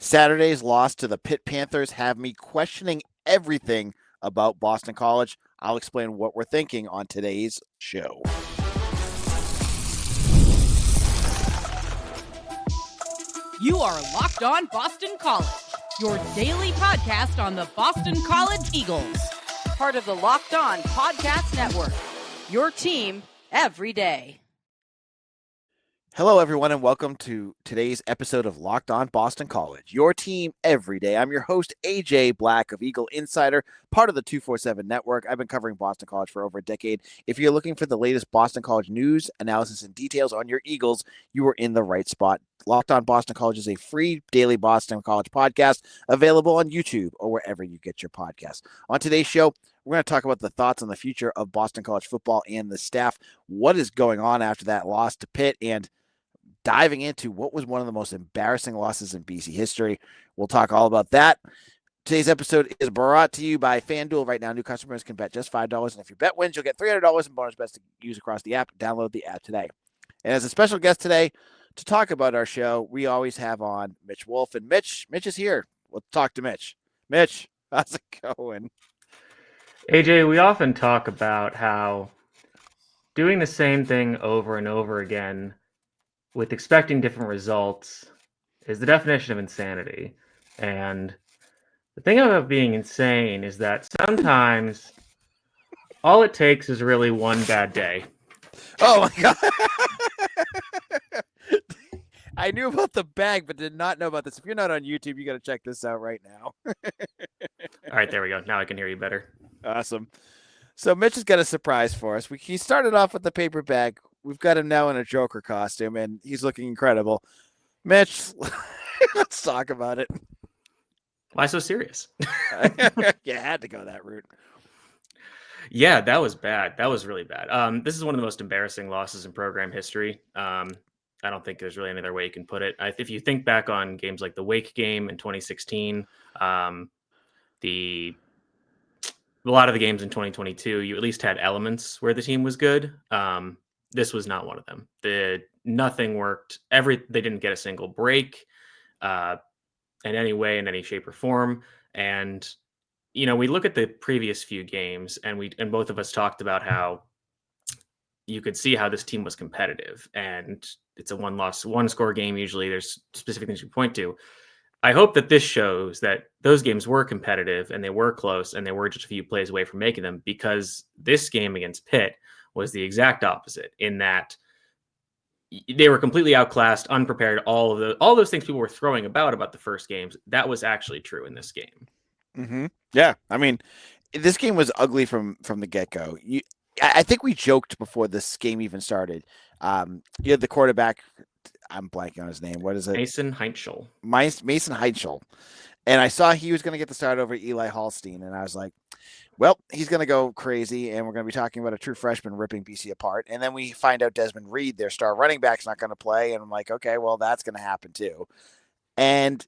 Saturday's loss to the Pitt Panthers have me questioning everything about Boston College. I'll explain what we're thinking on today's show. You are Locked On Boston College, your daily podcast on the Boston College Eagles. Part of the Locked On Podcast Network, your team every day. Hello, everyone, and welcome to today's episode of Locked On Boston College, your team every day. I'm your host, AJ Black of Eagle Insider, part of the 247 Network. I've been covering Boston College for over a decade. If you're looking for the latest Boston College news, analysis, and details on your Eagles, you are in the right spot. Locked On Boston College is a free daily Boston College podcast available on YouTube or wherever you get your podcasts. On today's show, we're going to talk about the thoughts on the future of Boston College football and the staff, what is going on after that loss to Pitt, and diving into what was one of the most embarrassing losses in BC history. We'll talk all about that. Today's episode is brought to you by FanDuel. Right now, new customers can bet just $5, and if your bet wins, you'll get $300 in bonus bets to use across the app. Download the app today. And as a special guest today to talk about our show, we always have on Mitch Wolfe. And Mitch is here. We'll talk to Mitch. Mitch, how's it going? AJ, we often talk about how doing the same thing over and over again with expecting different results is the definition of insanity. And the thing about being insane is that sometimes all it takes is really one bad day. Oh my God. I knew about the bag, but did not know about this. If you're not on YouTube, you got to check this out right now. All right, there we go. Now I can hear you better. Awesome. So Mitch has got a surprise for us. He started off with the paper bag. We've got him now in a Joker costume, and he's looking incredible. Mitch, let's talk about it. Why so serious? You had to go that route. Yeah, that was bad. That was really bad. This is one of the most embarrassing losses in program history. I don't think there's really any other way you can put it. If you think back on games like the Wake game in 2016, a lot of the games in 2022, you at least had elements where the team was good. This was not one of them. Nothing worked. They didn't get a single break in any way, in any shape or form. And we look at the previous few games, and both of us talked about how you could see how this team was competitive. And it's a one score game. Usually, there's specific things you point to. I hope that this shows that those games were competitive and they were close and they were just a few plays away from making them, because this game against Pitt was the exact opposite, in that they were completely outclassed, unprepared. All those things people were throwing about the first games, that was actually true in this game. Mm-hmm. Yeah, I mean, this game was ugly from the get-go. I think we joked before this game even started. You had the quarterback. I'm blanking on his name. What is it? Mason Heinschel. Mason Heinschel. And I saw he was going to get the start over Eli Hallstein. And I was like, well, he's going to go crazy. And we're going to be talking about a true freshman ripping BC apart. And then we find out Desmond Reed, their star running back, is not going to play. And I'm like, okay, well, that's going to happen too. And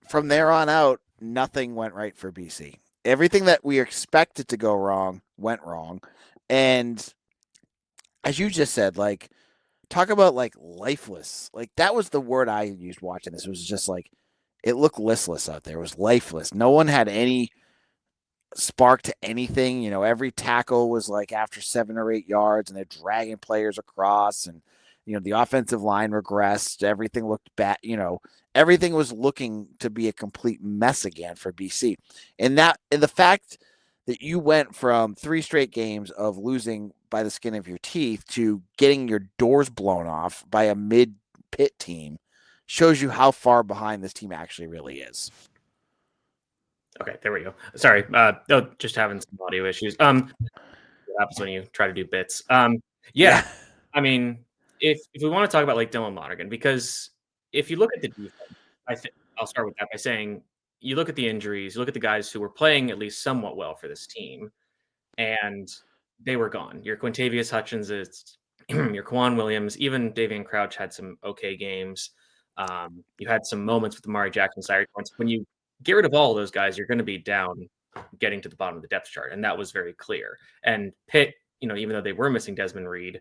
from there on out, nothing went right for BC. Everything that we expected to go wrong went wrong. And as you just said, talk about lifeless. That was the word I used watching this. It was just it looked listless out there. It was lifeless. No one had any spark to anything. Every tackle was after 7 or 8 yards, and they're dragging players across, and the offensive line regressed. Everything looked bad. Everything was looking to be a complete mess again for BC. And the fact that you went from 3 straight games of losing by the skin of your teeth to getting your doors blown off by a mid-Pitt team shows you how far behind this team actually really is. Okay, there we go. Sorry, just having some audio issues. What happens when you try to do bits? Yeah. I mean, if we want to talk about Dylan Lonergan, because if you look at the defense, I'll start with that by saying, you look at the injuries, you look at the guys who were playing at least somewhat well for this team, and they were gone. Your Quintavious Hutchins, your Quan Williams, even Davian Crouch had some okay games. You had some moments with Amari Jackson, Cyrus. When you get rid of all of those guys, you're going to be down, getting to the bottom of the depth chart, and that was very clear. And Pitt, even though they were missing Desmond Reed,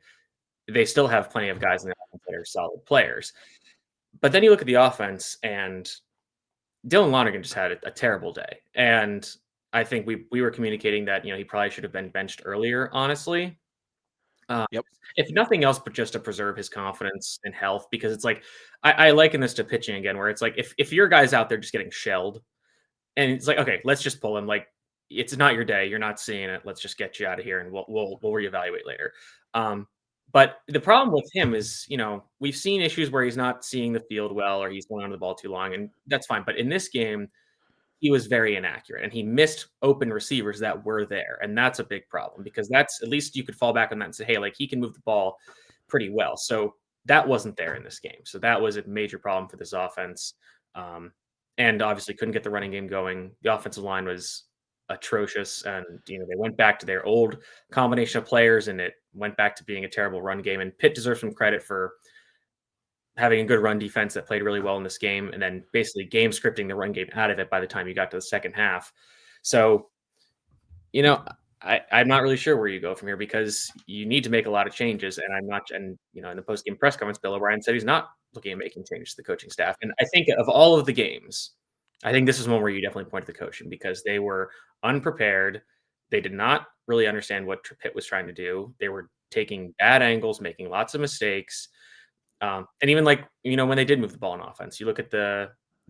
they still have plenty of guys in the offense that are solid players. But then you look at the offense, and Dylan Lonergan just had a terrible day. And I think we were communicating that, he probably should have been benched earlier, honestly. Yep. If nothing else, but just to preserve his confidence and health, because it's like, I liken this to pitching again, where it's like, if your guy's out there just getting shelled, and it's like, okay, let's just pull him. Like, it's not your day. You're not seeing it. Let's just get you out of here, and we'll reevaluate later. But the problem with him is, we've seen issues where he's not seeing the field well, or he's going on the ball too long, and that's fine. But in this game, he was very inaccurate, and he missed open receivers that were there, and that's a big problem, because that's, at least you could fall back on that and say, hey, like, he can move the ball pretty well. So that wasn't there in this game. So that was a major problem for this offense. And obviously couldn't get the running game going. The offensive line was atrocious, and they went back to their old combination of players, and it went back to being a terrible run game. And Pitt deserves some credit for having a good run defense that played really well in this game, and then basically game scripting the run game out of it by the time you got to the second half. So, I'm not really sure where you go from here, because you need to make a lot of changes. And I'm not, and in the post game press conference, Bill O'Brien said he's not looking at making changes to the coaching staff. And I think of all of the games, I think this is one where you definitely point to the coaching, because they were unprepared. They did not really understand what Pitt was trying to do. They were taking bad angles, making lots of mistakes. And even when they did move the ball in offense, you look at the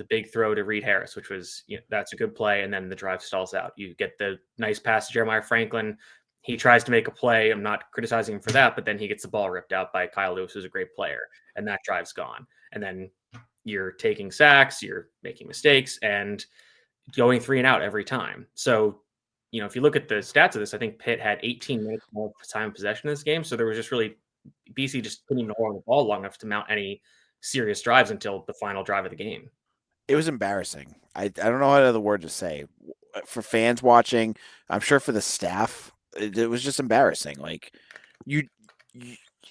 big throw to Reed Harris, which was, that's a good play. And then the drive stalls out. You get the nice pass to Jeremiah Franklin. He tries to make a play. I'm not criticizing him for that, but then he gets the ball ripped out by Kyle Lewis, who's a great player, and that drive's gone. And then you're taking sacks, you're making mistakes, and going 3 and out every time. So, if you look at the stats of this, I think Pitt had 18 minutes more time possession in this game. So there was just really, BC just couldn't even hold on the ball long enough to mount any serious drives until the final drive of the game. It was embarrassing. I don't know what other word to say. For fans watching, I'm sure for the staff, it was just embarrassing. Like,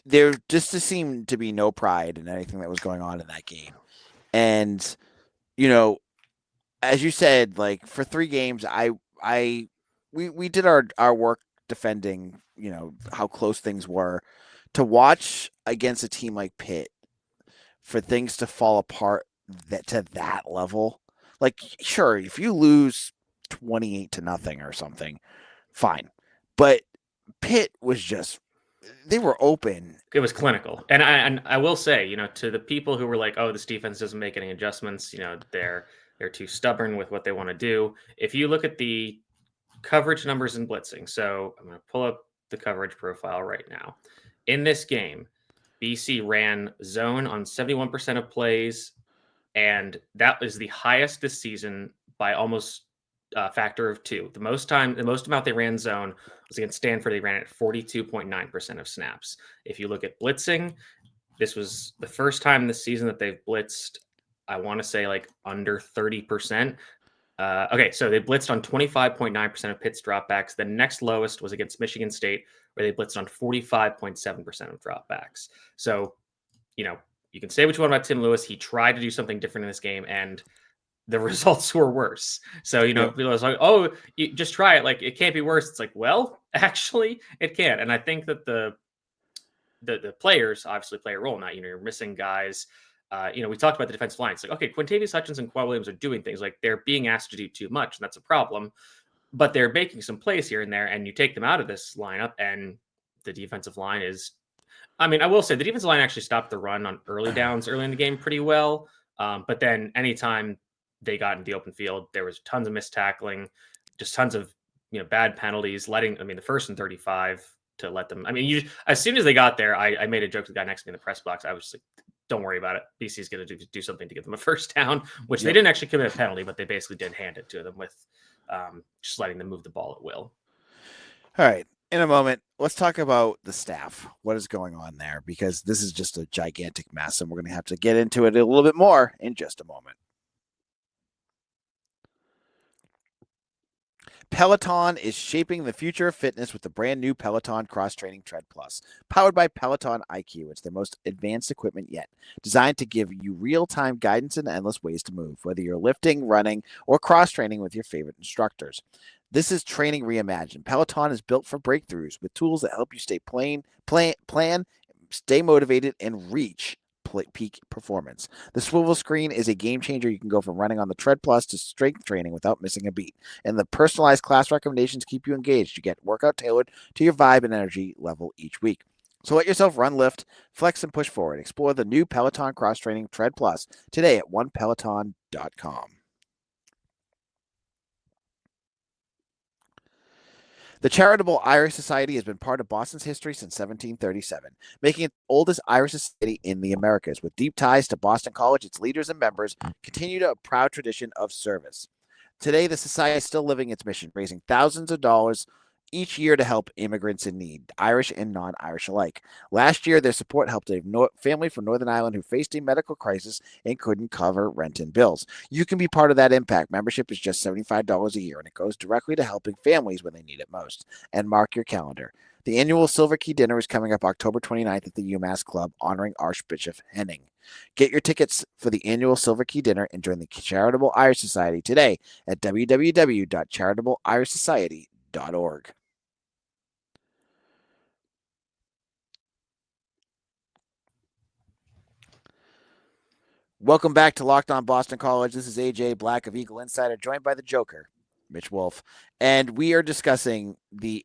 there just seemed to be no pride in anything that was going on in that game. And, as you said, like, for 3 games, we did our work defending, how close things were. To watch against a team like Pitt, for things to fall apart to that level, like, sure, if you lose 28-0 or something, fine. But Pitt was just, they were open. It was clinical. And I will say, to the people who were like, oh, this defense doesn't make any adjustments, they're too stubborn with what they want to do. If you look at the coverage numbers in blitzing, so I'm going to pull up the coverage profile right now. In this game, BC ran zone on 71% of plays, and that was the highest this season by almost a factor of 2. The most amount they ran zone was against Stanford. They ran it 42.9% of snaps. If you look at blitzing, this was the first time this season that they've blitzed, I want to say, like, under 30%. Okay, so they blitzed on 25.9% of Pitt's dropbacks. The next lowest was against Michigan State, where they blitzed on 45.7% of dropbacks. So, you can say what you want about Tim Lewis. He tried to do something different in this game, and the results were worse. So, people are like, oh, you just try it. Like, it can't be worse. It's like, well, actually, it can. And I think that the players obviously play a role in that. You're missing guys. We talked about the defensive line. It's like, okay, Quintavious Hutchins and Quan Williams are doing things, like, they're being asked to do too much, and that's a problem. But they're making some plays here and there, and you take them out of this lineup, and the defensive line is, I will say the defensive line actually stopped the run on early downs early in the game pretty well. But then anytime they got in the open field, there was tons of missed tackling, just tons of bad penalties, the first and 35 to let them. As soon as they got there, I made a joke to the guy next to me in the press box. I was like, don't worry about it. BC is going to do something to get them a first down, which they didn't actually commit a penalty, but they basically did hand it to them with just letting them move the ball at will. All right. In a moment, let's talk about the staff. What is going on there? Because this is just a gigantic mess, and we're going to have to get into it a little bit more in just a moment. Peloton is shaping the future of fitness with the brand new Peloton Cross Training Tread Plus, powered by Peloton IQ. It's their most advanced equipment yet, designed to give you real-time guidance and endless ways to move, whether you're lifting, running, or cross-training with your favorite instructors. This is training reimagined. Peloton is built for breakthroughs with tools that help you stay plan, stay motivated, and reach peak performance. The swivel screen is a game changer. You can go from running on the Tread Plus to strength training without missing a beat. And the personalized class recommendations keep you engaged. You get workout tailored to your vibe and energy level each week. So let yourself run, lift, flex, and push forward. Explore the new Peloton Cross Training Tread Plus today at onepeloton.com. The Charitable Irish Society has been part of Boston's history since 1737, making it the oldest Irish society in the Americas. With deep ties to Boston College, its leaders and members continue a proud tradition of service. Today, the society is still living its mission, raising thousands of dollars each year to help immigrants in need, Irish and non-Irish alike. Last year, their support helped a family from Northern Ireland who faced a medical crisis and couldn't cover rent and bills. You can be part of that impact. Membership is just $75 a year, and it goes directly to helping families when they need it most. And mark your calendar. The annual Silver Key Dinner is coming up October 29th at the UMass Club, honoring Archbishop Henning. Get your tickets for the annual Silver Key Dinner and join the Charitable Irish Society today at www.charitableirishsociety.org. Welcome back to Locked On Boston College. This is AJ Black of Eagle Insider, joined by the Joker, Mitch Wolfe. And we are discussing the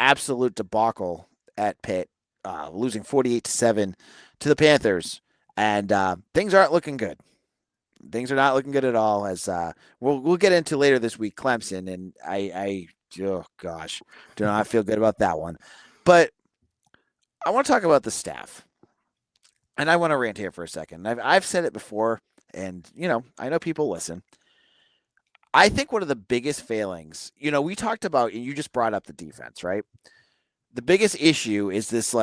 absolute debacle at Pitt, losing 48-7 to the Panthers. And things aren't looking good. Things are not looking good at all. As we'll get into later this week, Clemson. And oh gosh, do not feel good about that one. But I want to talk about the staff. And I want to rant here for a second. I've said it before, and, I know people listen. I think one of the biggest failings, we talked about, and you just brought up the defense, right? The biggest issue is this,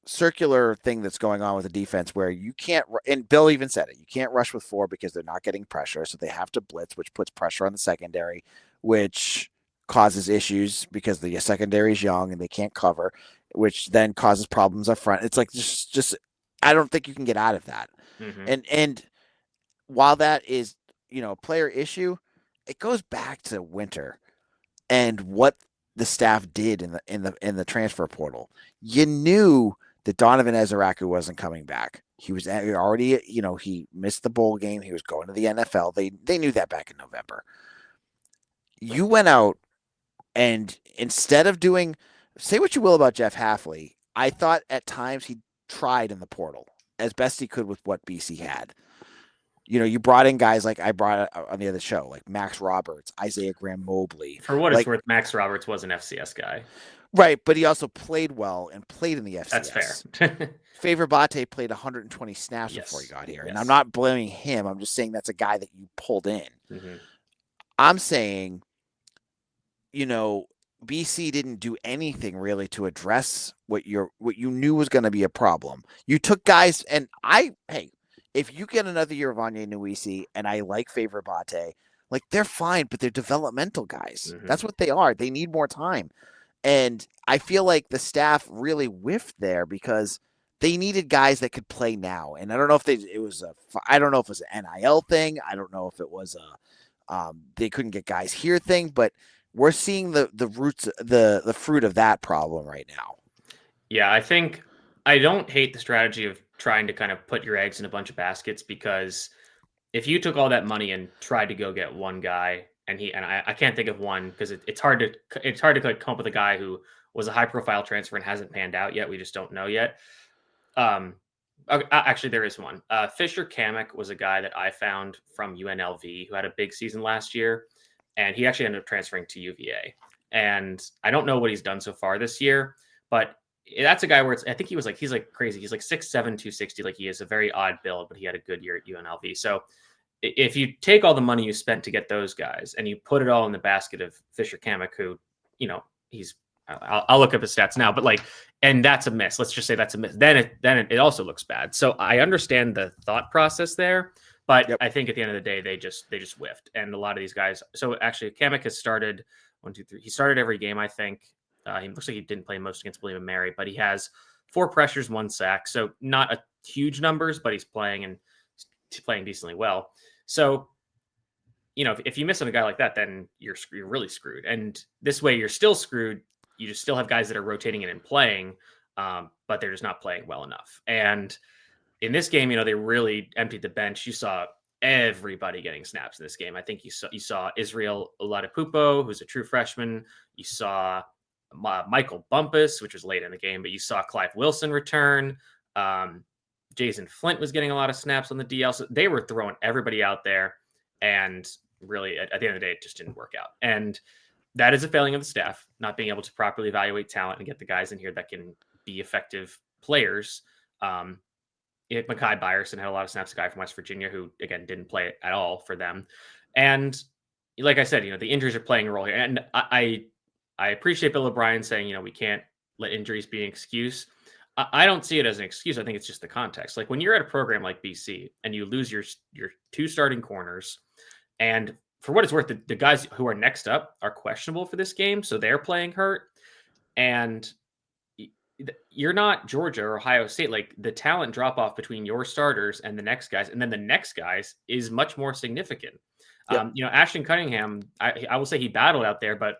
circular thing that's going on with the defense where you can't, and Bill even said it, you can't rush with 4 because they're not getting pressure, so they have to blitz, which puts pressure on the secondary, which causes issues because the secondary is young and they can't cover, which then causes problems up front. It's like just I don't think you can get out of that. Mm-hmm. And while that is, a player issue, it goes back to winter and what the staff did in the transfer portal. You knew that Donovan Ezeraku wasn't coming back. He was already, he missed the bowl game. He was going to the NFL. They knew that back in November. You went out and instead of doing, say what you will about Jeff Hafley, I thought at times he tried in the portal as best he could with what BC had. You brought in guys like I brought on the other show, like Max Roberts, Isaiah Graham Mobley. For what it's worth, Max Roberts was an FCS guy. Right, but he also played well and played in the FCS. That's fair. Favor Bate played 120 snaps before he got here. Yes. And I'm not blaming him. I'm just saying that's a guy that you pulled in. Mm-hmm. I'm saying, BC didn't do anything really to address what you knew was going to be a problem. You took guys, and if you get another year of Anya Nuisi, and I like Favor Bate, they're fine, but they're developmental guys. Mm-hmm. That's what they are. They need more time. And I feel like the staff really whiffed there because they needed guys that could play now. And I don't know if it was an NIL thing. I don't know if it was they couldn't get guys here thing, but we're seeing the roots, the fruit of that problem right now. Yeah, I don't hate the strategy of trying to kind of put your eggs in a bunch of baskets, because if you took all that money and tried to go get one guy, and I can't think of one because it's hard to come up with a guy who was a high profile transfer and hasn't panned out yet. We just don't know yet. Actually, there is one. Fisher Kamek was a guy that I found from UNLV who had a big season last year, and he actually ended up transferring to UVA. And I don't know what he's done so far this year, but that's a guy where I think he's crazy. He's 6'7", 260. He is a very odd build, but he had a good year at UNLV. So if you take all the money you spent to get those guys and you put it all in the basket of Fisher Kamek, who, I'll look up his stats now, but and that's a miss. Let's just say that's a miss. Then it also looks bad. So I understand the thought process there, but yep. I think at the end of the day, they just whiffed. And a lot of these guys. So actually, Kamek has started 1, 2, 3. He started every game, I think. He looks like he didn't play most against William and Mary, but he has 4 pressures, 1 sack. So not a huge numbers, but he's playing decently well. So, if you miss on a guy like that, then you're really screwed. And this way, you're still screwed. You just still have guys that are rotating in and playing, but they're just not playing well enough. And in this game, they really emptied the bench. You saw everybody getting snaps in this game. I think you saw Israel Oladipupo, who's a true freshman. You saw Michael Bumpus, which was late in the game, but you saw Clive Wilson return. Jason Flint was getting a lot of snaps on the DL. So they were throwing everybody out there. And really, at the end of the day, it just didn't work out. And that is a failing of the staff, not being able to properly evaluate talent and get the guys in here that can be effective players. Mekhi Byerson had a lot of snaps, a guy from West Virginia who, again, didn't play at all for them. And like I said, the injuries are playing a role here. And I appreciate Bill O'Brien saying, we can't let injuries be an excuse. I don't see it as an excuse. I think it's just the context. Like when you're at a program like BC and you lose your two starting corners, and for what it's worth, the guys who are next up are questionable for this game, so they're playing hurt. And you're not Georgia or Ohio State. Like the talent drop off between your starters and the next guys, and then the next guys is much more significant. Yep. Ashton Cunningham, I will say he battled out there, but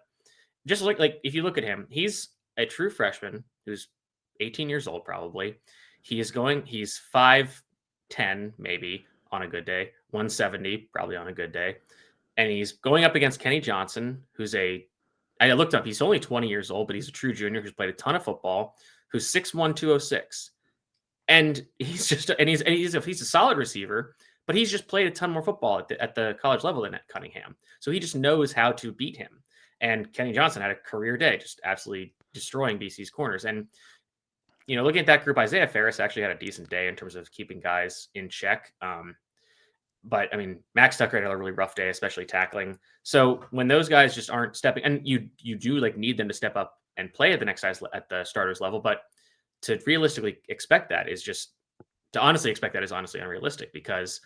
just like if you look at him, he's a true freshman who's 18 years old, probably. He's 5'10", maybe on a good day, 170, probably on a good day. And he's going up against Kenny Johnson, who's I looked up, he's only 20 years old, but he's a true junior who's played a ton of football, who's 6'1", 206. And he's a solid receiver, but he's just played a ton more football at the college level than at Cunningham. So he just knows how to beat him. And Kenny Johnson had a career day, just absolutely destroying BC's corners. And, looking at that group, Isaiah Ferris actually had a decent day in terms of keeping guys in check. But I mean, Max Tucker had a really rough day, especially tackling. So when those guys just aren't stepping, and you do need them to step up and play at the next guys at the starters level, but to realistically expect that is honestly unrealistic because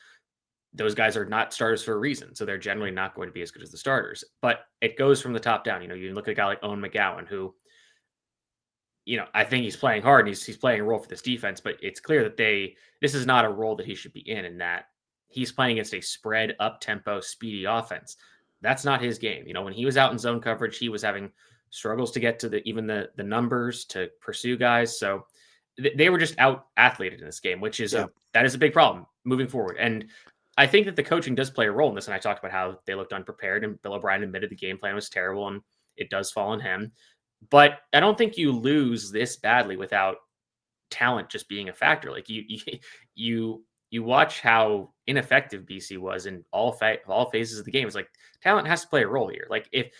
those guys are not starters for a reason. So they're generally not going to be as good as the starters. But it goes from the top down. You look at a guy like Owen McGowan, who, I think he's playing hard and he's playing a role for this defense, but it's clear that this is not a role that he should be in that he's playing against a spread up-tempo, speedy offense. That's not his game. When he was out in zone coverage, he was having struggles to get to the numbers to pursue guys. So they were just out-athleted in this game, which is that is a big problem moving forward. And I think that the coaching does play a role in this. And I talked about how they looked unprepared, and Bill O'Brien admitted the game plan was terrible, and it does fall on him. But I don't think you lose this badly without talent just being a factor. Like you watch how ineffective BC was in all phases of the game. It's like talent has to play a role here. Like if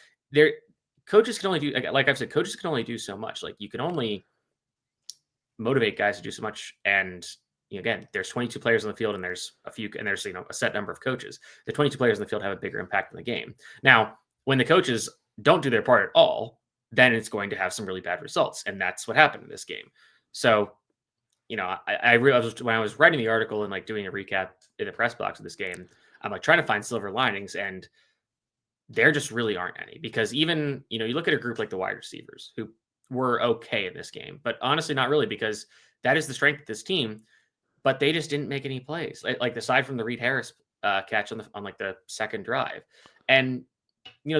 coaches can only do, like I've said, coaches can only do so much. Like you can only motivate guys to do so much. And again, there's 22 players on the field, and there's a set number of coaches. The 22 players on the field have a bigger impact on the game. Now, when the coaches don't do their part at all, then it's going to have some really bad results. And that's what happened in this game. So, I realized when I was writing the article and like doing a recap in the press box of this game, I'm like trying to find silver linings, and there just really aren't any, because even, you look at a group like the wide receivers who were okay in this game, but honestly, not really, because that is the strength of this team, but they just didn't make any plays. Like aside from the Reed Harris catch on the second drive. And,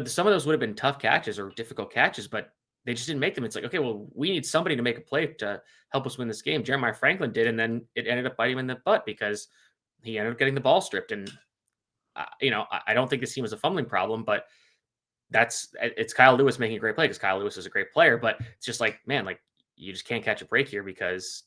some of those would have been tough catches or difficult catches, but they just didn't make them. It's like, okay, well, we need somebody to make a play to help us win this game. Jeremiah Franklin did, and then it ended up biting him in the butt because he ended up getting the ball stripped. And, I don't think this team was a fumbling problem, but it's Kyle Lewis making a great play because Kyle Lewis is a great player. But it's just like, man, like you just can't catch a break here because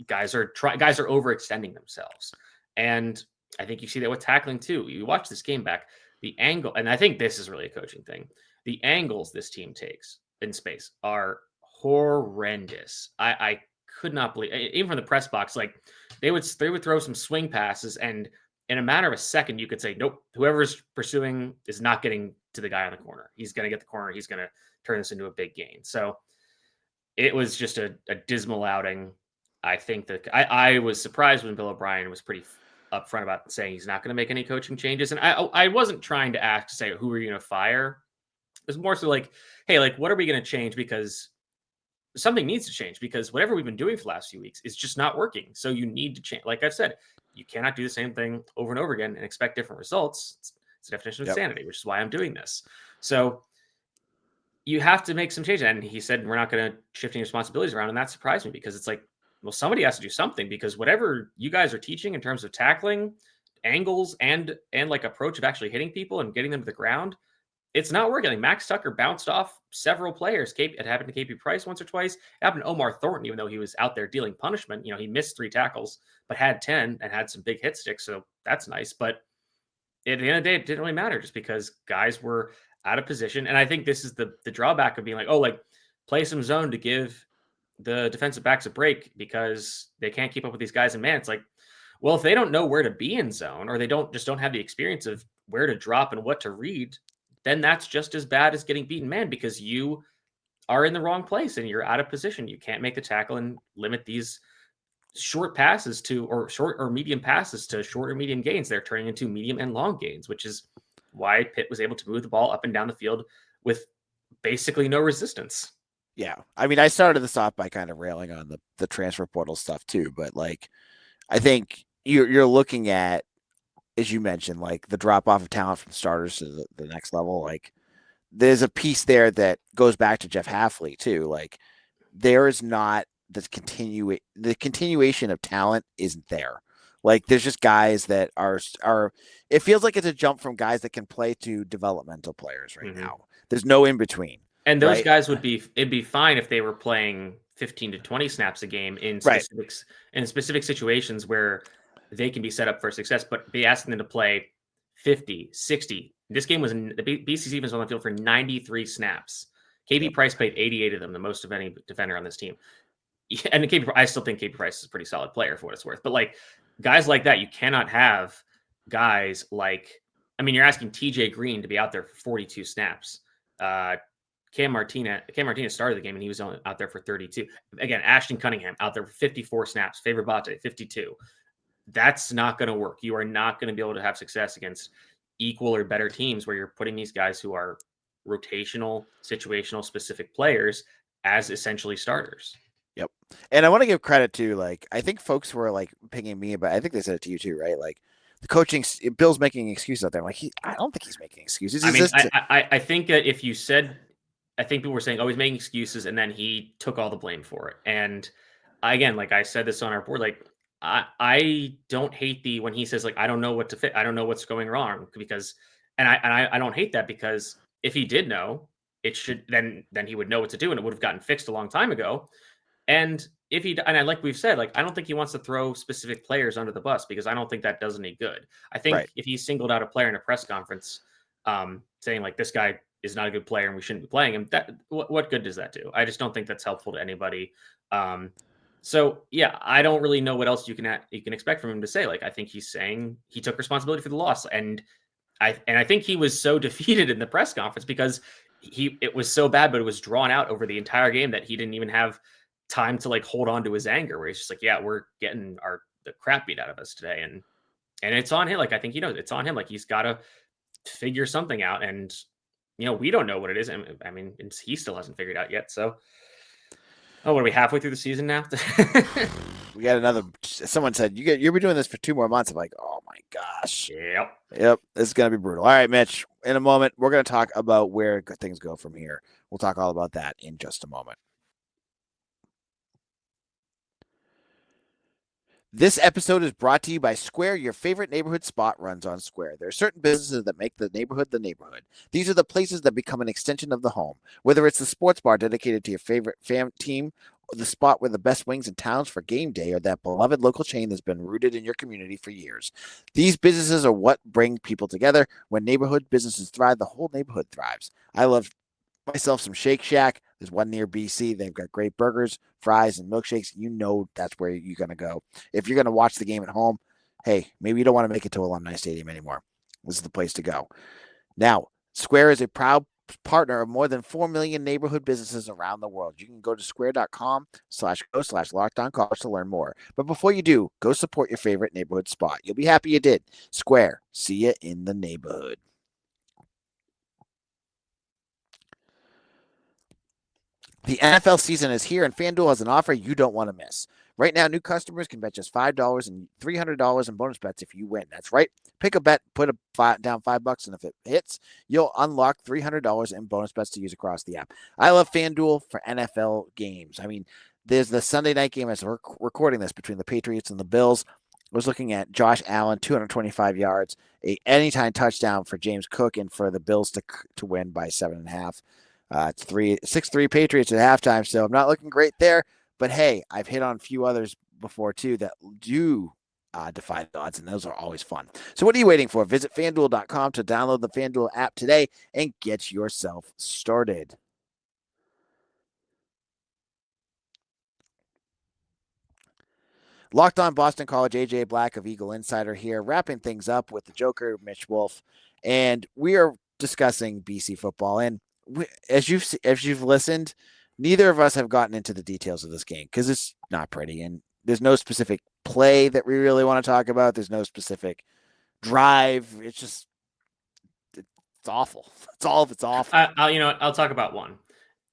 guys are overextending themselves. And I think you see that with tackling too. You watch this game back, the angle, and I think this is really a coaching thing. The angles this team takes in space are horrendous. I could not believe, even from the press box, like they would throw some swing passes, and in a matter of a second, you could say, nope, whoever's pursuing is not getting to the guy on the corner. He's going to get the corner. He's going to turn this into a big gain. So it was just a dismal outing. I think that I was surprised when Bill O'Brien was pretty upfront about saying he's not going to make any coaching changes. And I wasn't trying to say, who are you going to fire? It was more so like, hey, like, what are we going to change? Because something needs to change, because whatever we've been doing for the last few weeks is just not working. So you need to change. Like I've said, you cannot do the same thing over and over again and expect different results. It's the definition of insanity, which is why I'm doing this. So you have to make some changes. And he said, we're not going to shift any responsibilities around. And that surprised me, because it's like, well, somebody has to do something, because whatever you guys are teaching in terms of tackling, angles, and like approach of actually hitting people and getting them to the ground, it's not working. Like Max Tucker bounced off several players. It happened to KP Price once or twice. It happened to Omar Thornton, even though he was out there dealing punishment. He missed 3 tackles, but had 10 and had some big hit sticks. So that's nice. But at the end of the day, it didn't really matter, just because guys were out of position. And I think this is the drawback of being like, oh, like play some zone to give the defensive backs a break because they can't keep up with these guys in man. It's like, well, if they don't know where to be in zone, or they don't have the experience of where to drop and what to read, then that's just as bad as getting beaten man, because you are in the wrong place and you're out of position. You can't make the tackle and limit these short passes or short or medium passes to short or medium gains. They're turning into medium and long gains, which is why Pitt was able to move the ball up and down the field with basically no resistance. Yeah. I mean, I started this off by kind of railing on the transfer portal stuff too, but like, I think you're looking at, as you mentioned, like the drop off of talent from starters to the next level. Like, there's a piece there that goes back to Jeff Hafley too. Like, there is not the continuation of talent isn't there. Like, there's just guys that are it feels like it's a jump from guys that can play to developmental players right now. There's no in between. And those guys it'd be fine if they were playing 15 to 20 snaps a game in specific situations where they can be set up for success, but be asking them to play 50, 60. This game was the BC Stevens on the field for 93 snaps. KB Price played 88 of them, the most of any defender on this team. And I still think KB Price is a pretty solid player for what it's worth. But like guys like that, you cannot have guys like, I mean, you're asking TJ Green to be out there for 42 snaps. Cam Martinez started the game and he was out there for 32. Again, Ashton Cunningham out there for 54 snaps. Favor Bate, 52. That's not going to work. You are not going to be able to have success against equal or better teams where you're putting these guys who are rotational, situational, specific players as essentially starters. Yep. And I want to give credit to, like, I think folks were like pinging me, but I think they said it to you too, right? Like, the coaching, Bill's making excuses out there. Like, I don't think he's making excuses. I mean, I think that if you said, I think people were saying, oh, he's making excuses, and then he took all the blame for it. And again, like I said this on our board, like, I don't hate when he says, like, I don't know what to fit. I don't know what's going wrong, because, and I don't hate that, because if he did know, it should, then he would know what to do, and it would have gotten fixed a long time ago. And like we've said, like, I don't think he wants to throw specific players under the bus, because I don't think that does any good. I think if he singled out a player in a press conference, saying like, this guy is not a good player and we shouldn't be playing him, what good does that do? I just don't think that's helpful to anybody. So yeah, I don't really know what else you can expect from him to say. Like, I think he's saying he took responsibility for the loss, and I think he was so defeated in the press conference because it was so bad, but it was drawn out over the entire game that he didn't even have time to like hold on to his anger, where he's just like, yeah, we're getting the crap beat out of us today, and it's on him. Like, I think he knows it's on him. Like, he's got to figure something out, and we don't know what it is. I mean, he still hasn't figured it out yet. So. Oh, what are we, halfway through the season now? We got another. Someone said you'll be doing this for 2 more months. I'm like, oh my gosh. Yep. This is gonna be brutal. All right, Mitch. In a moment, we're gonna talk about where things go from here. We'll talk all about that in just a moment. This episode is brought to you by Square. Your favorite neighborhood spot runs on Square. There are certain businesses that make the neighborhood the neighborhood. These are the places that become an extension of the home. Whether it's the sports bar dedicated to your favorite team, or the spot where the best wings in towns for game day, or that beloved local chain that's been rooted in your community for years. These businesses are what bring people together. When neighborhood businesses thrive, the whole neighborhood thrives. I love myself some Shake Shack. There's one near BC. They've got great burgers, fries, and milkshakes. That's where you're going to go. If you're going to watch the game at home, hey, maybe you don't want to make it to Alumni Stadium anymore. This is the place to go. Now, Square is a proud partner of more than 4 million neighborhood businesses around the world. You can go to square.com/go/lockedoncollege to learn more. But before you do, go support your favorite neighborhood spot. You'll be happy you did. Square, see you in the neighborhood. The NFL season is here, and FanDuel has an offer you don't want to miss. Right now, new customers can bet just $5 and $300 in bonus bets if you win. That's right. Pick a bet, put down $5, and if it hits, you'll unlock $300 in bonus bets to use across the app. I love FanDuel for NFL games. I mean, there's the Sunday night game as we're recording this between the Patriots and the Bills. I was looking at Josh Allen, 225 yards, a anytime touchdown for James Cook, and for the Bills to win by 7.5. It's 6-3 Patriots at halftime, so I'm not looking great there. But hey, I've hit on a few others before too that do defy the odds, and those are always fun. So what are you waiting for? Visit FanDuel.com to download the FanDuel app today and get yourself started. Locked on Boston College, AJ Black of Eagle Insider here, wrapping things up with the Joker, Mitch Wolfe, and we are discussing BC football. And as you've listened, neither of us have gotten into the details of this game because it's not pretty, and there's no specific play that we really want to talk about. There's no specific drive. It's awful. It's awful. I'll talk about one.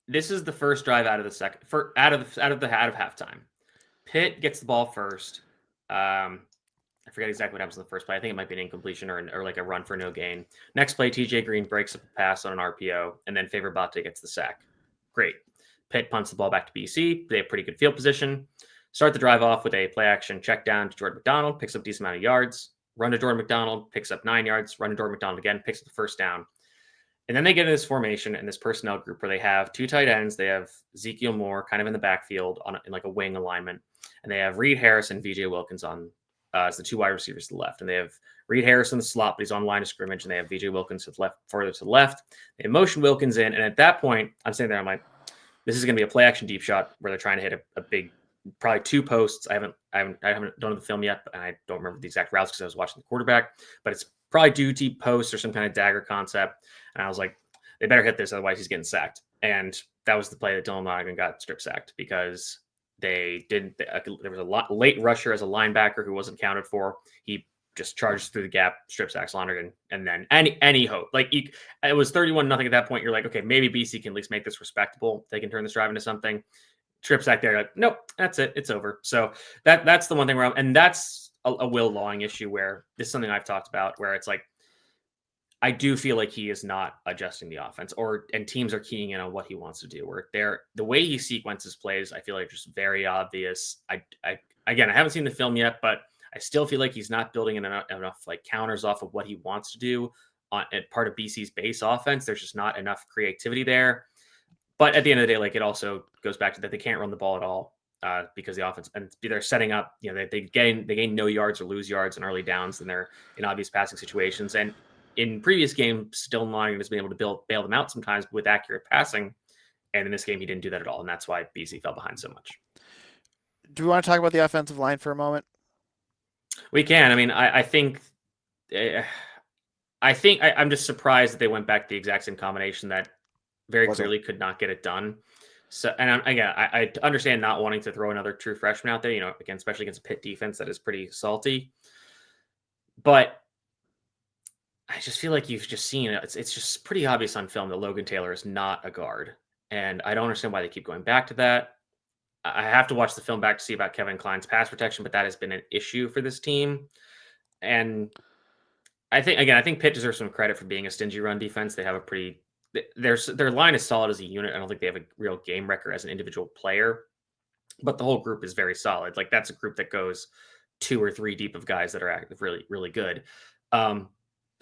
This is the first drive out of the second, out of halftime. Pitt gets the ball first. I forget exactly what happens in the first play. I think it might be an incompletion or like a run for no gain. Next play, TJ Green breaks up a pass on an RPO, and then Favor Bate gets the sack. Great. Pitt punts the ball back to BC. They have pretty good field position. Start the drive off with a play action check down to Jordan McDonald, picks up a decent amount of yards. Run to Jordan McDonald, picks up 9 yards. Run to Jordan McDonald again, picks up the first down. And then they get in this formation and this personnel group where they have 2 tight ends. They have Ezekiel Moore kind of in the backfield in like a wing alignment. And they have Reed Harris and VJ Wilkins on as the 2 wide receivers to the left. And they have Reed Harris in the slot, but he's on line of scrimmage. And they have VJ Wilkins further to the left. They motion Wilkins in. And at that point, I'm sitting there, I'm like, this is going to be a play action deep shot where they're trying to hit a big, probably 2 posts. I haven't done the film yet, and I don't remember the exact routes because I was watching the quarterback, but it's probably due deep post or some kind of dagger concept. And I was like, they better hit this, otherwise he's getting sacked. And that was the play that Dylan Lonergan got strip sacked because there was a late rusher as a linebacker who wasn't counted for. He just charges through the gap, strip sacks Lonergan, and then any hope. Like it was 31-0 at that point. You're like, okay, maybe BC can at least make this respectable. They can turn this drive into something. Strip sack there, like, nope, that's it. It's over. So that's the one thing and that's a Will Lawing issue where this is something I've talked about where it's like, I do feel like he is not adjusting the offense and teams are keying in on what he wants to do. Where the way he sequences plays, I feel like just very obvious. I haven't seen the film yet, but I still feel like he's not building enough like counters off of what he wants to do at part of BC's base offense. There's just not enough creativity there. But at the end of the day, like it also goes back to that they can't run the ball at all because the offense and they're setting up. They gain no yards or lose yards in early downs, and they're in obvious passing situations. And in previous games, Dylan Lonergan has been able to bail them out sometimes with accurate passing. And in this game, he didn't do that at all. And that's why BC fell behind so much. Do we want to talk about the offensive line for a moment? We can. I mean, I'm just surprised that they went back to the exact same combination that very clearly could not get it done. So, and I understand not wanting to throw another true freshman out there, again, especially against a Pitt defense that is pretty salty. But I just feel like you've just seen it. It's just pretty obvious on film that Logan Taylor is not a guard. And I don't understand why they keep going back to that. I have to watch the film back to see about Kevin Klein's pass protection, but that has been an issue for this team. And I think Pitt deserves some credit for being a stingy run defense. They have their line is solid as a unit. I don't think they have a real game record as an individual player, but the whole group is very solid. Like that's a group that goes 2 or 3 deep of guys that are really, really good.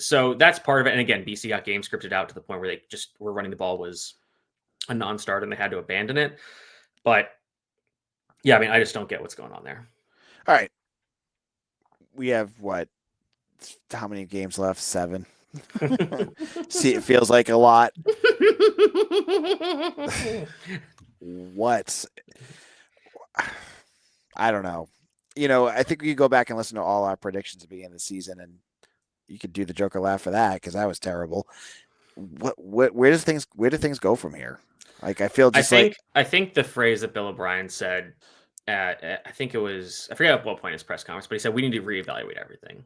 So that's part of it. And again, BC got game scripted out to the point where they just were running the ball was a non-starter and they had to abandon it. But yeah, I mean, I just don't get what's going on there. All right. We have how many games left? 7. See, it feels like a lot. What? I don't know. I think we could go back and listen to all our predictions at the beginning of the season, and you could do the Joker laugh for that because that was terrible. Where do things go from here? Like I think the phrase that Bill O'Brien said, I think it was, I forget at what point in his press conference, but he said we need to reevaluate everything.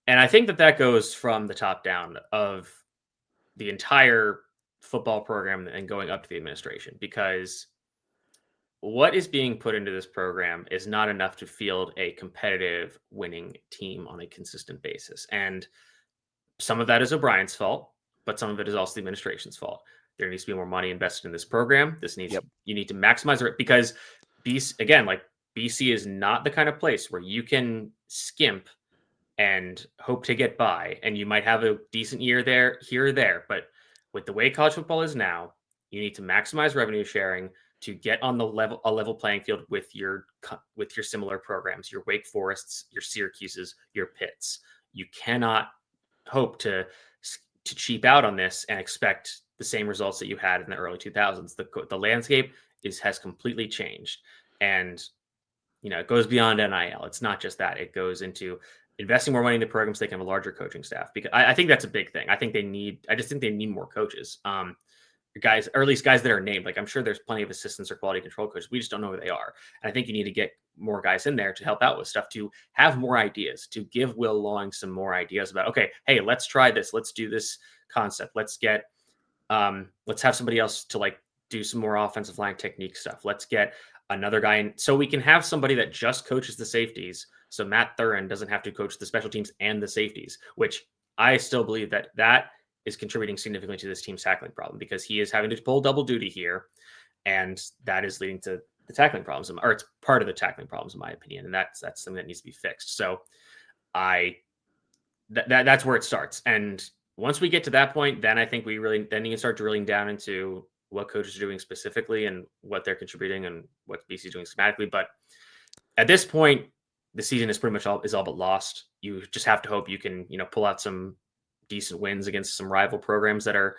And I think that goes from the top down of the entire football program and going up to the administration, because what is being put into this program is not enough to field a competitive winning team on a consistent basis. And some of that is O'Brien's fault, but some of it is also the administration's fault. There needs to be more money invested in this program. You need to maximize it because BC, again, like BC is not the kind of place where you can skimp and hope to get by. And you might have a decent year there, here or there. But with the way college football is now, you need to maximize revenue sharing to get on a level playing field with your similar programs, your Wake Forests, your Syracuses, your Pitts. You cannot hope to cheap out on this and expect the same results that you had in the early 2000s. The landscape has completely changed, and it goes beyond NIL. It's not just that; it goes into investing more money into programs so they can have a larger coaching staff. Because I think that's a big thing. I just think they need more coaches. Guys, or at least guys that are named. Like, I'm sure there's plenty of assistants or quality control coaches. We just don't know who they are. And I think you need to get more guys in there to help out with stuff, to have more ideas, to give Will Lawing some more ideas about, okay, hey, let's try this. Let's do this concept. Let's have somebody else to like do some more offensive line technique stuff. Let's get another guy in so we can have somebody that just coaches the safeties. So Matt Thurin doesn't have to coach the special teams and the safeties, which I still believe that is contributing significantly to this team's tackling problem, because he is having to pull double duty here, and that is leading to the tackling problems, or it's part of the tackling problems in my opinion, and that's something that needs to be fixed. So that's where it starts, and once we get to that point, then I think then you can start drilling down into what coaches are doing specifically and what they're contributing and what BC is doing schematically. But at this point, the season is pretty much all but lost. You just have to hope you can pull out some decent wins against some rival programs that are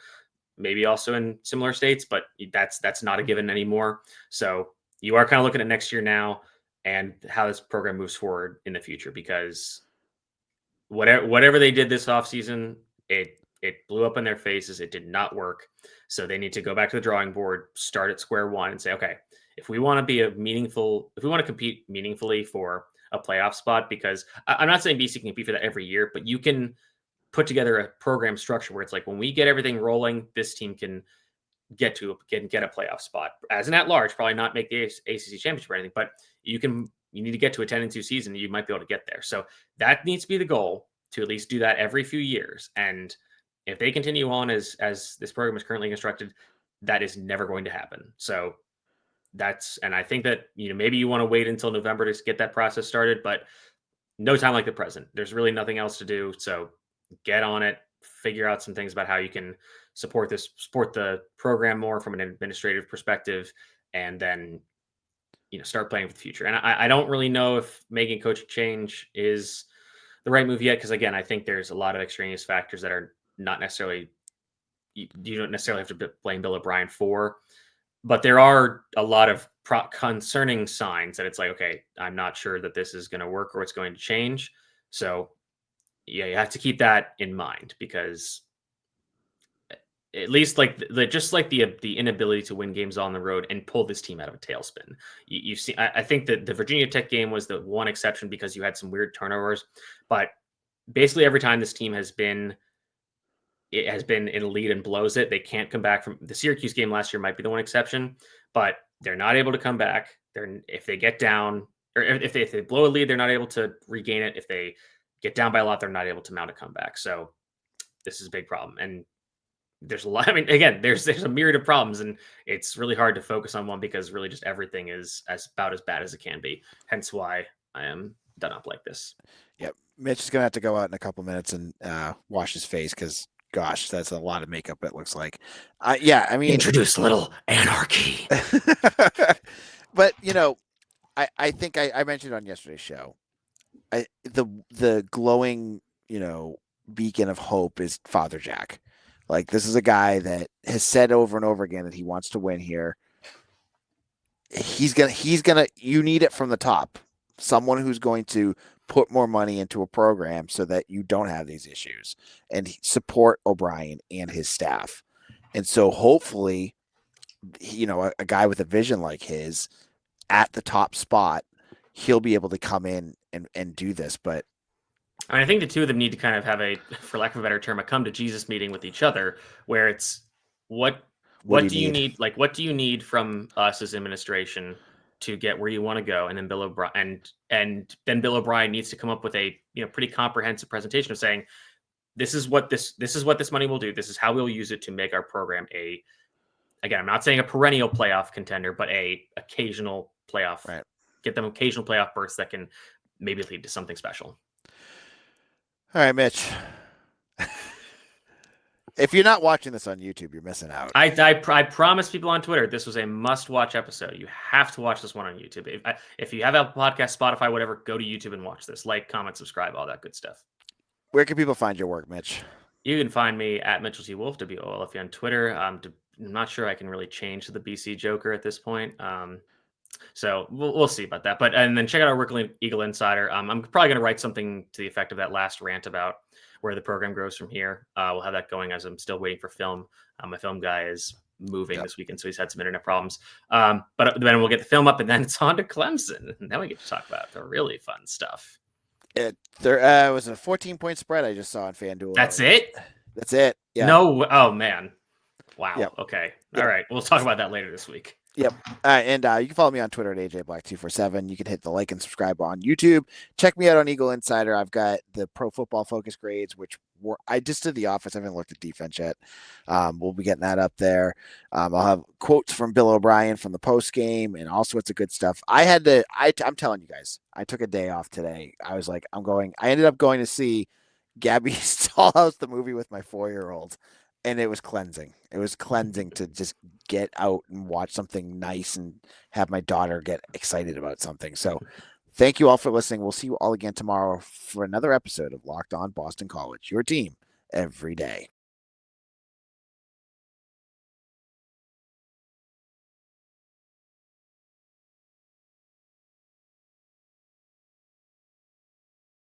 maybe also in similar states, but that's not a given anymore. So you are kind of looking at next year now and how this program moves forward in the future, because whatever they did this offseason, it blew up in their faces. It did not work. So they need to go back to the drawing board, start at square one, and say, okay, if we want to compete meaningfully for a playoff spot, because I'm not saying BC can compete for that every year, but you can put together a program structure where it's like, when we get everything rolling, this team can get a playoff spot as an at-large, probably not make the ACC championship or anything, but you need to get to a 10-2 season. You might be able to get there. So that needs to be the goal, to at least do that every few years. And if they continue on as this program is currently constructed, that is never going to happen. So and I think that, maybe you want to wait until November to get that process started, but no time like the present. There's really nothing else to do. So get on it, figure out some things about how you can support the program more from an administrative perspective, and then, start playing for the future. And I don't really know if making coaching change is the right move yet, because again, I think there's a lot of extraneous factors that are not necessarily, you don't necessarily have to blame Bill O'Brien for, but there are a lot of concerning signs that it's like, okay, I'm not sure that this is going to work or it's going to change. So yeah, you have to keep that in mind, because at least just like the inability to win games on the road and pull this team out of a tailspin. You see, I think that the Virginia Tech game was the one exception, because you had some weird turnovers, but basically every time this team has been in a lead and blows it, they can't come back from. The Syracuse game last year might be the one exception, but they're not able to come back. If they get down, or if they blow a lead, they're not able to regain it. If they get down by a lot, they're not able to mount a comeback. So this is a big problem. And there's a lot. I mean, again, there's a myriad of problems, and it's really hard to focus on one, because really just everything is about as bad as it can be. Hence why I am done up like this. Yep. Mitch is going to have to go out in a couple minutes and wash his face, because gosh, that's a lot of makeup, it looks like. Yeah, I mean, introduce a little anarchy. But I think I mentioned on yesterday's show, the glowing beacon of hope is Father Jack. Like, this is a guy that has said over and over again that he wants to win here. He's gonna you need it from the top. Someone who's going to put more money into a program so that you don't have these issues, and support O'Brien and his staff. And so hopefully, a guy with a vision like his at the top spot, he'll be able to come in and do this. But I think the two of them need to kind of have for lack of a better term, a come to Jesus meeting with each other, where it's what do you need? Like, what do you need from us as administration to get where you want to go? And then Bill O'Brien and then Bill O'Brien needs to come up with a pretty comprehensive presentation of saying, this is what this money will do. This is how we'll use it to make our program again, I'm not saying a perennial playoff contender, but a occasional playoff, Right. get them occasional playoff berths that can maybe lead to something special. All right, Mitch. If you're not watching this on YouTube, you're missing out. I promise people on Twitter this was a must-watch episode. You have to watch this one on YouTube. If you have Apple Podcast, Spotify, whatever, go to YouTube and watch this. Like, comment, subscribe, all that good stuff. Where can people find your work, Mitch? You can find me at Mitchell T. Wolfe, WOLFE on Twitter. I'm not sure I can really change to the BC Joker at this point. So we'll see about that. And then check out our work at Eagle Insider. I'm probably going to write something to the effect of that last rant about where the program grows from here. We'll have that going as I'm still waiting for film. My film guy is moving this weekend, so he's had some internet problems. But then we'll get the film up, and then it's on to Clemson. And then we get to talk about the really fun stuff. There was a 14-point spread I just saw on FanDuel. That's it? That's it. Yeah. No. Oh, man. Wow. Yep. Okay. Yep. All right. We'll talk about that later this week. Yep. And you can follow me on Twitter at AJBlack247. You can hit the like and subscribe on YouTube. Check me out on Eagle Insider. I've got the Pro Football Focus grades, which I just did the office. I haven't looked at defense yet. We'll be getting that up there. I'll have quotes from Bill O'Brien from the post game and all sorts of good stuff. I'm telling you guys, I took a day off today. I was like, I ended up going to see Gabby's Dollhouse, the movie with my 4-year-old. And it was cleansing. It was cleansing to just get out and watch something nice and have my daughter get excited about something. So thank you all for listening. We'll see you all again tomorrow for another episode of Locked On Boston College, your team every day.